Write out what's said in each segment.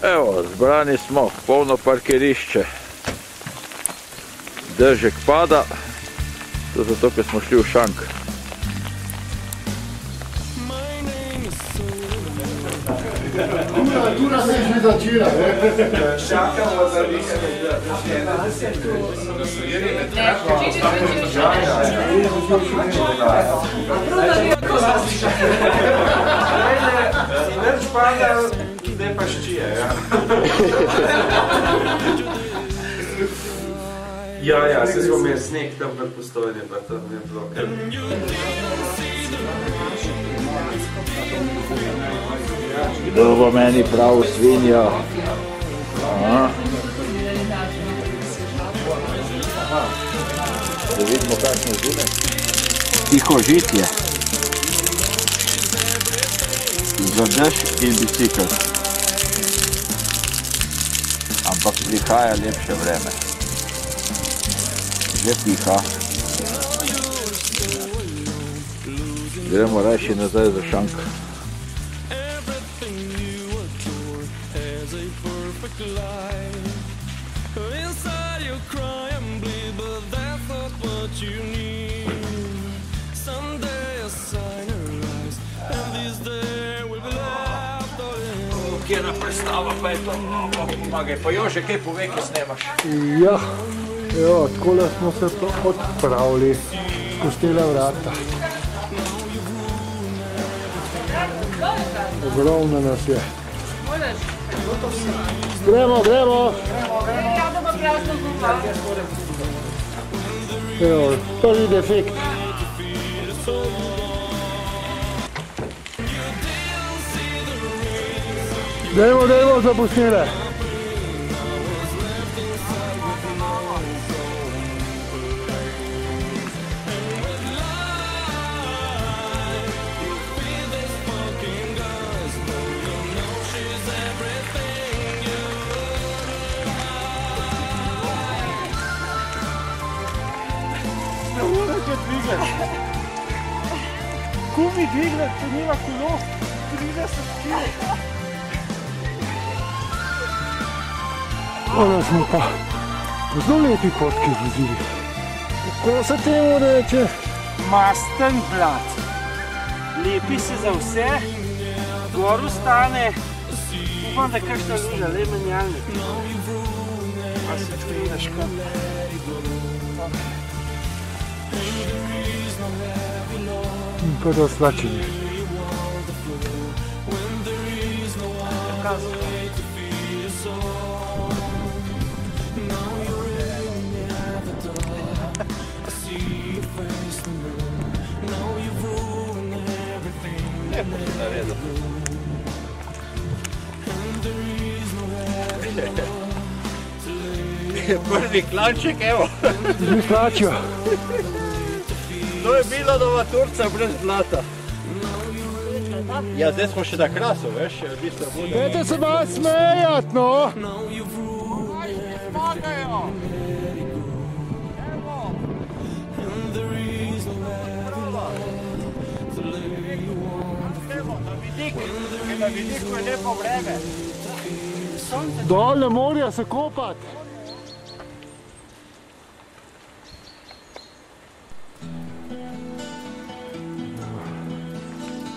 Evo, zbrani smo, polno parkirišče. Dežek pada, to zato, ker smo šli v šank. Tura se je že začela. Čakamo za vikend. Sinerč pada, zdaj pa ščije. Ja, se smo imeli sneg tam pred Postojne, pa tam je bilo kar. Kdo bo meni prav svinjo? Da vidimo, kakšne zune. Tiho žitje. Za dež in bicikl. Ampak prihaja lepše vreme. Že piha. Gremo rajši nazaj za šank. Kjena predstava pa je to, pomagaj, pa Jože, kaj pove, ki snemaš? Ja, takole smo se odpravili skozi tele vrata. Ogromno nas je. Gremo! Evo, prvi defekt. Dajmo zapustile. Ne morate dvigati. Kumi dvignati, če nima kolo, 30 kg. Ono smo pa zelo lepi potki vozili. Kako se temu reče? Masten blat. Lepi se za vse, gor ostane. Upam, da kakšna luža, le menjalnik. Pa se čuješ kam. In pa da slačenje. Prvi klanček, evo. Že klačijo. To je bila nova Turca brez blata. Ja, zdaj smo še na krasu, veš, v bistvu bude. Dajte se malo smejat, no! Na vidiku je lepo vreme. Dol ne morajo se kopati.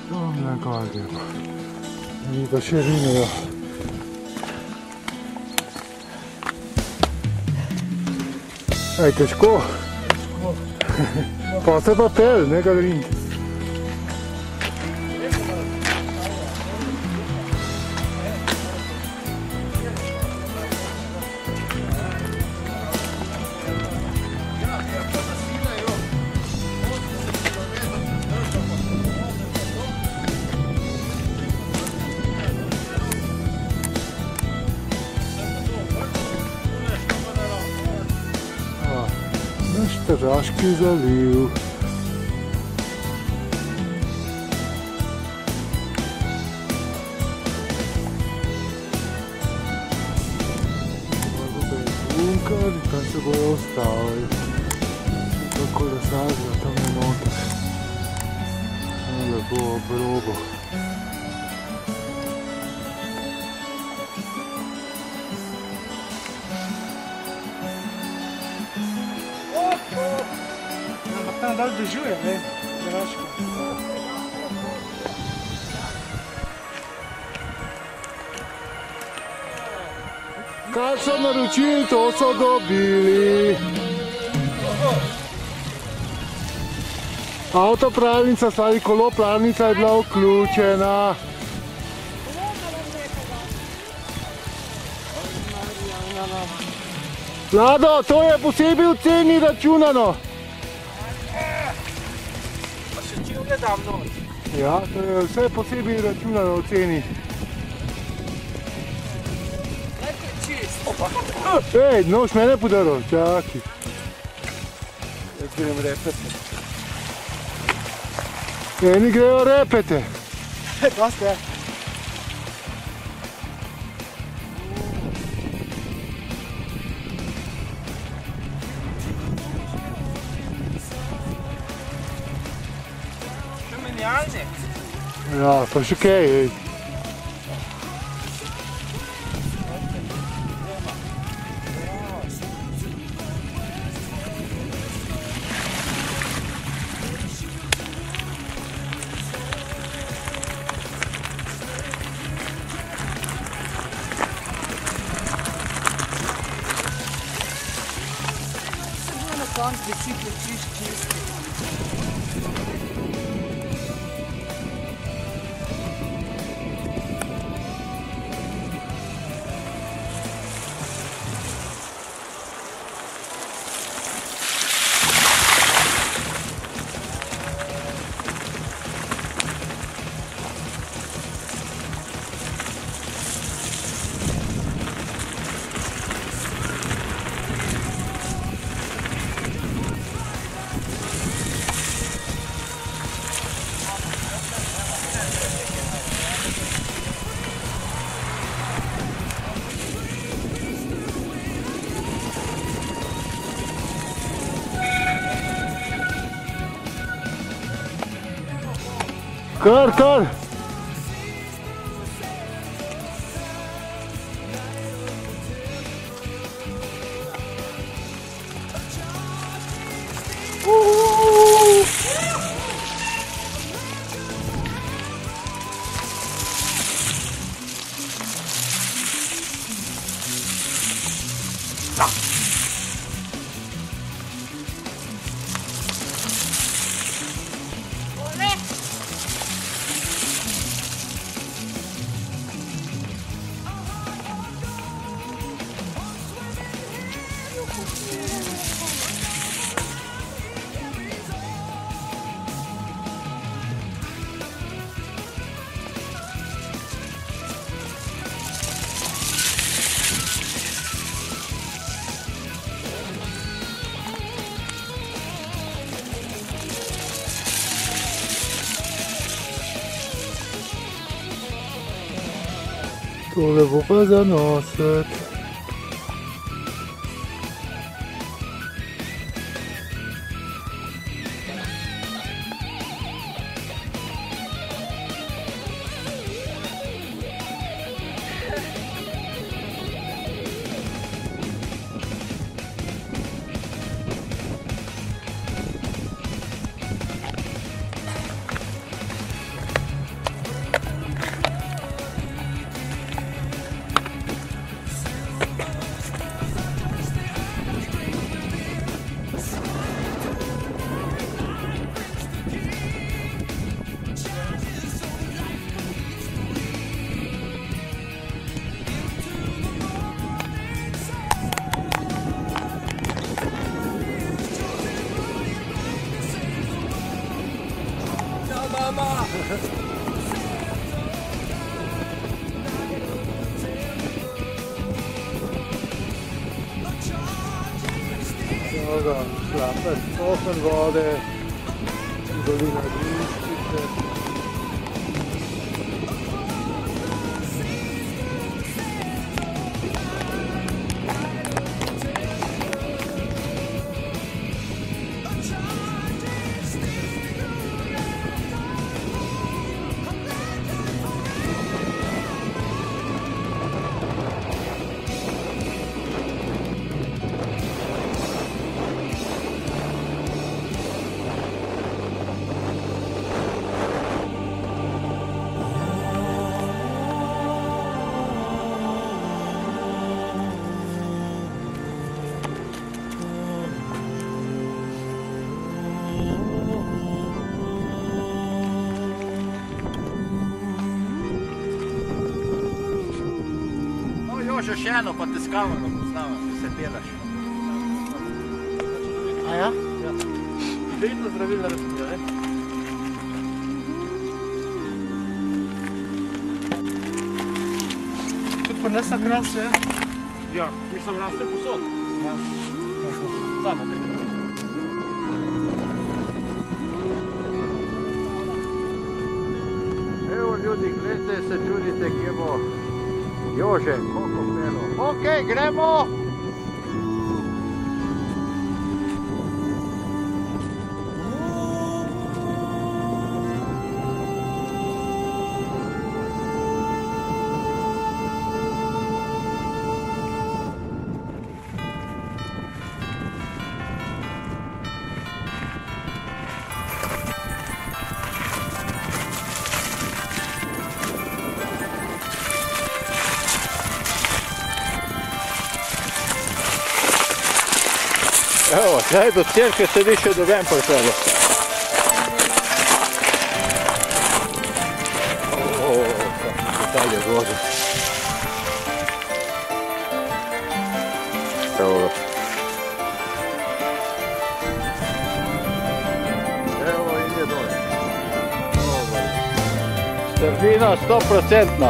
Domne gor gremo. Mi pa še rinejo. Ej, težko. Pa se pa pel, ne ga riniti. Tržaški zaliv. Bunkar, tam se bojo ostavili. Tako da sažila tam je noter. Lepo ob robo. Tam dal dežuje, ne? Zračko. Kaj so naročili, to so dobili. Avtopralnica, stari koloplavnica je bila vključena. Vlado, to je posebej v ceni računano. Pa še čivlje dam noč. Ja, to je vse posebej računano v ceni. Najprej čist. Ej, nož mene podaril, čaki. Jaz grem repete. Eni grejo repete. Dosta je. Še menjalnik. Ja, pa še kaj, ej. Bicikl čisti. Kar. Tole bo pa za nositi. Šlape, open vode, dolina Grinčice. Jože, še eno, pa te s kamerom postavim, da se delaš. A ja? Ja. Vedno zdravilna rastlina, ne? Tudi pa nas na krase, ja? Ja, mislim, raste posod. Ja. Samo kaj. Evo ljudi, gledajte, se čudite, kje bo Jože, koliko pelo. Okej, gremo! Evo, zdaj do cerke se ni še doben pripeljal. Dalje voda. Evo. Evo ide dole. Strmina 100%.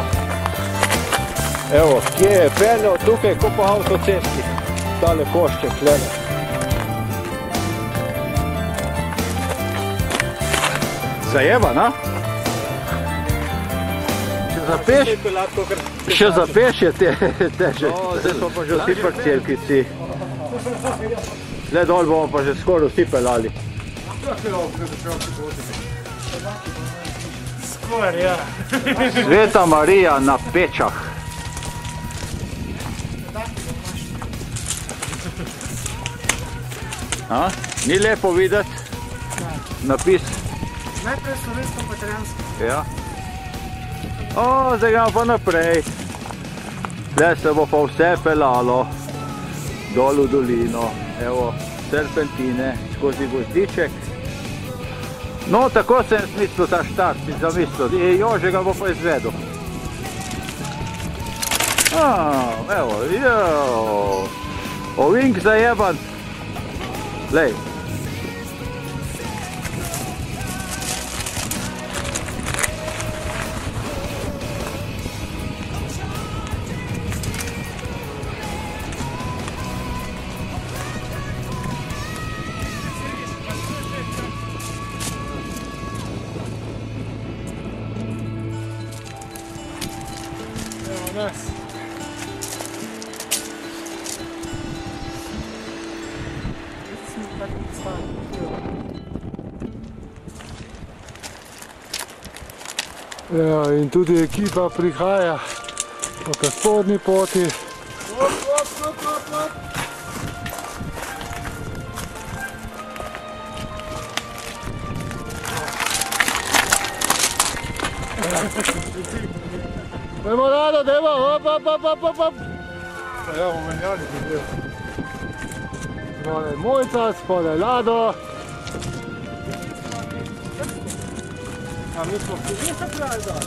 Evo, kje je peljal, tukaj ko po avtocesti. Tale košček, gleda. Zajeba, na? Še za peš je teže. Zdaj smo pa že vsi pri cerkvici. Zdaj dol bomo pa že skoraj vsi pelali. Skoraj, ja. Sveta Marija na Pečah. Ni lepo videti napis? Najprej slovensko pa italijansko. Ja. Zdaj gremo pa naprej. Zdaj se bo pa vse pelalo dol v dolino. Evo, serpentine skozi gozdiček. No, tako sem mislil ta štart, si zamislil. Jože ga bo pa izvedel. Evo, ovink zajeban. Lej. Ja, in tudi ekipa prihaja po spodnji poti. Dajmo rado, dajmo, hop. Ja, bomo menjali video. Spodaj Mojca, spodaj Lado. A mi smo vsi zapravili dal.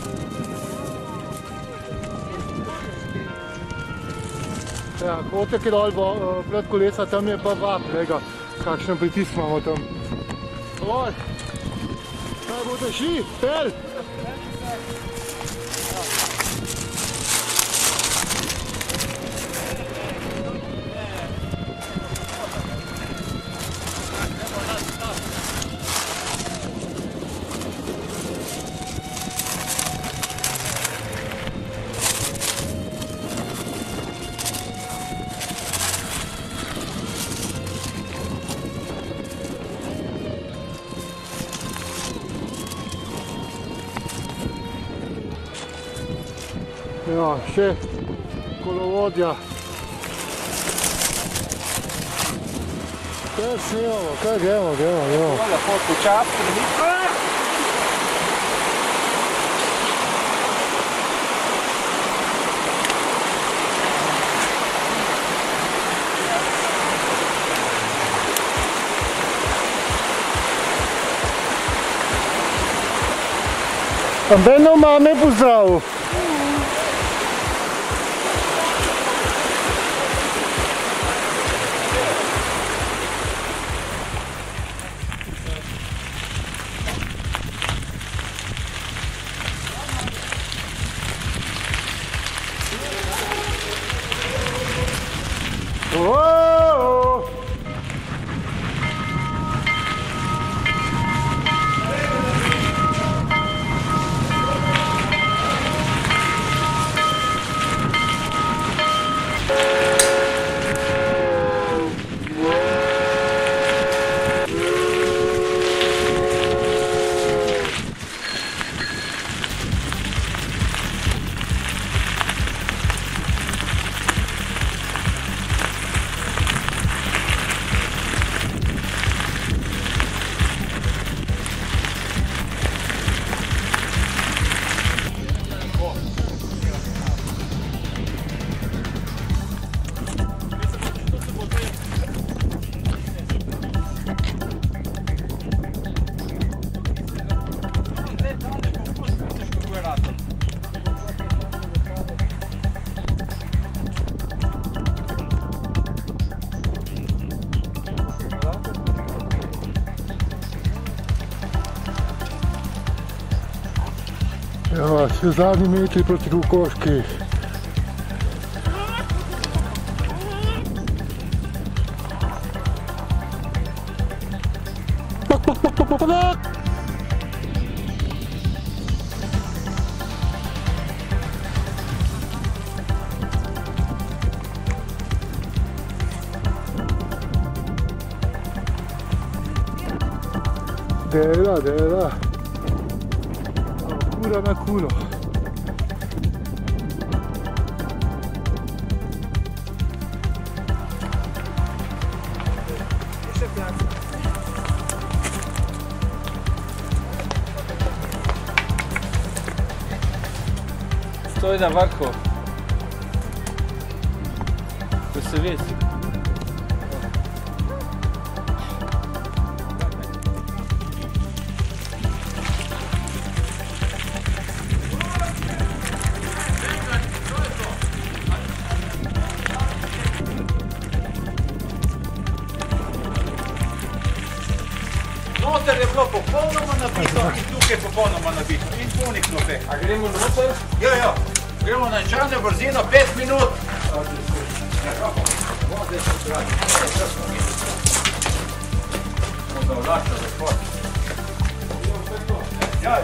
Ja, kotek je dol, pred kolesa, tam je pa vap, lega, kakšen pritisk imamo tam. Dovolj. Kaj boste šli? Pel! Ja, še kolovodja. Kaj snimamo, kaj gremo. Lepo počasno. Ambeno mame pozdravil. Ja, še zadnji metri proti Kokoški. Dela. Kura na kuro. Stoj na vrhu. Da se vidi. Noter je bilo popolnoma nabito in tukaj popolnoma nabito. In polnih klope. A gremo noter? Ja. Gremo na čarno brzino, 5 minut. Smo zavlačili gospod. Ja.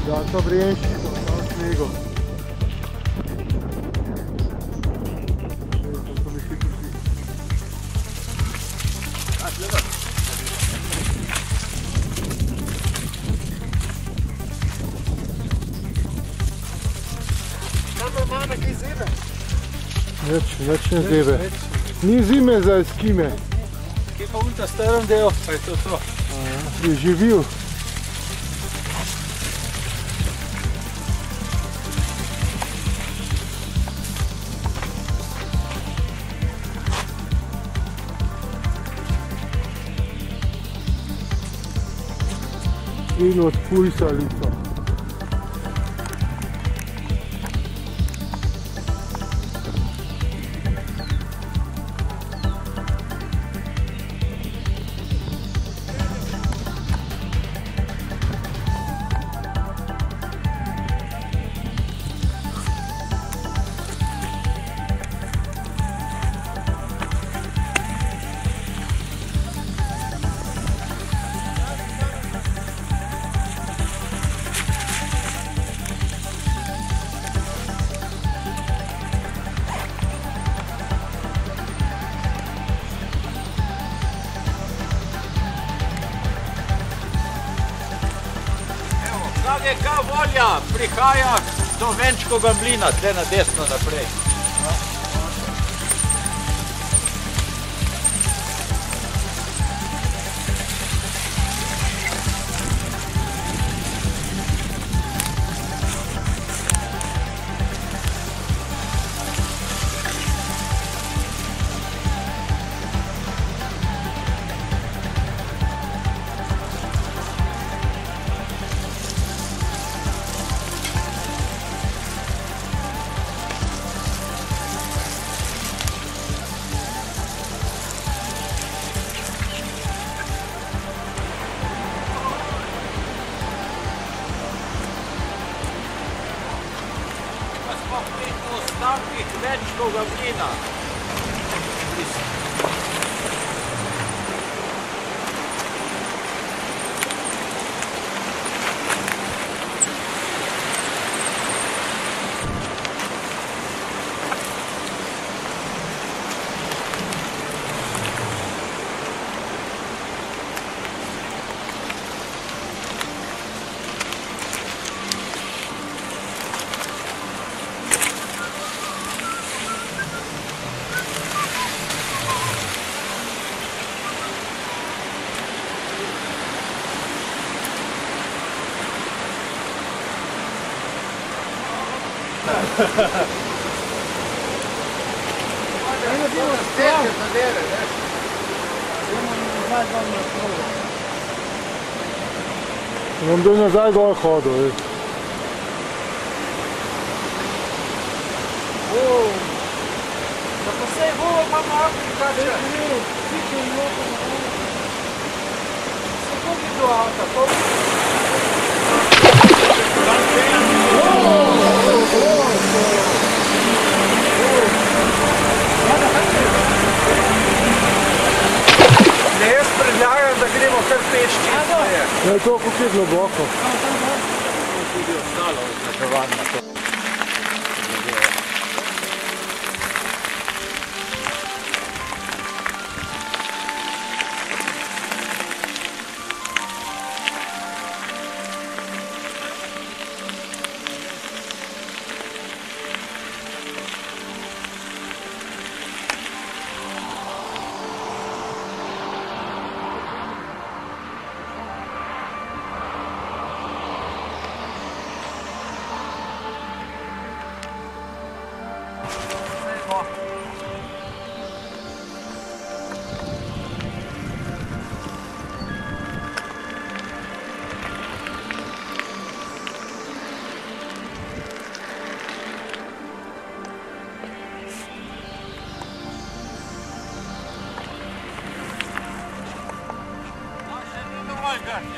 Da, to briješ, to snegu. Več ne zebe. Ni zime za eskime. Kje pa v ta starem delu, pa je to. Je živil. In od pujsalico. Dragega volja prihaja do Venčkega mlina, tle na desno naprej. Ostankih Venčkega mlina. Bom do nazaj gor hodil. pa malo drugače. Kako bi do avta, Ne, jaz predlagam, da gremo kar peš čisto. Ne, to kako je globoko. Tudi ostalo označevanje.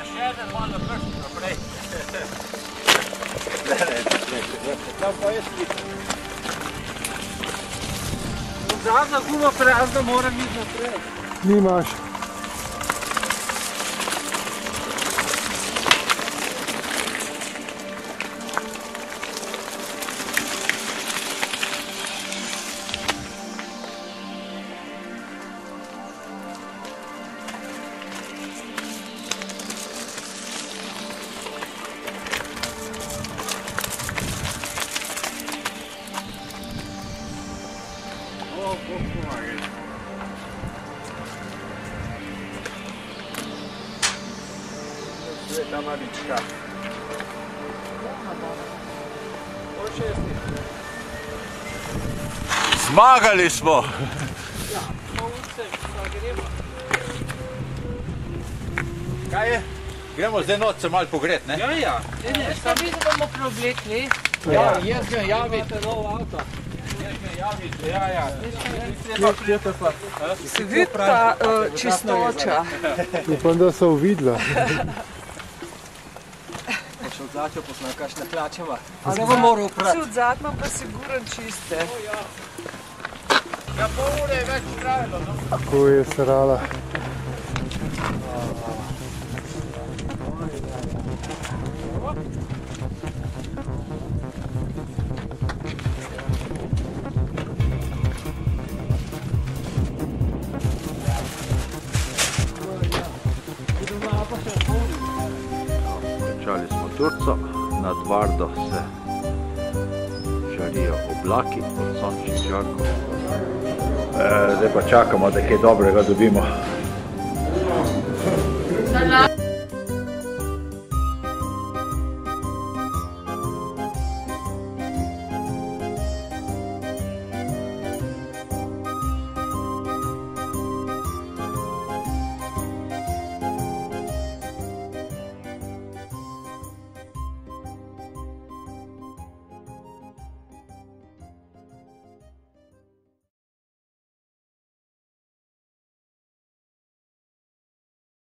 Še eden malo prst naprej. Tam pa je slika. Zadnja guma prazna, moram iti naprej. Nimaš. Ta malička. Zmagali smo! Kaj je? Gremo zdaj noč se malo pogret, ne? Ja. Šta vi da bomo preoblekli? Ja, jaz grem javiti. Ja. Se vidi ta čistoča. Upam, da so uvidla. Še od zadnjo poznam, kakšne hlačeva. Zdaj bom moral uprati. Si od zadnjo pa siguran čiste. Ja, pol ure je več trajalo, no? Tako je srala. Končali smo Turco, nad Vardo se žarijo oblaki od sončnih žarkov. Zdaj pa čakamo, da kaj dobrega dobimo.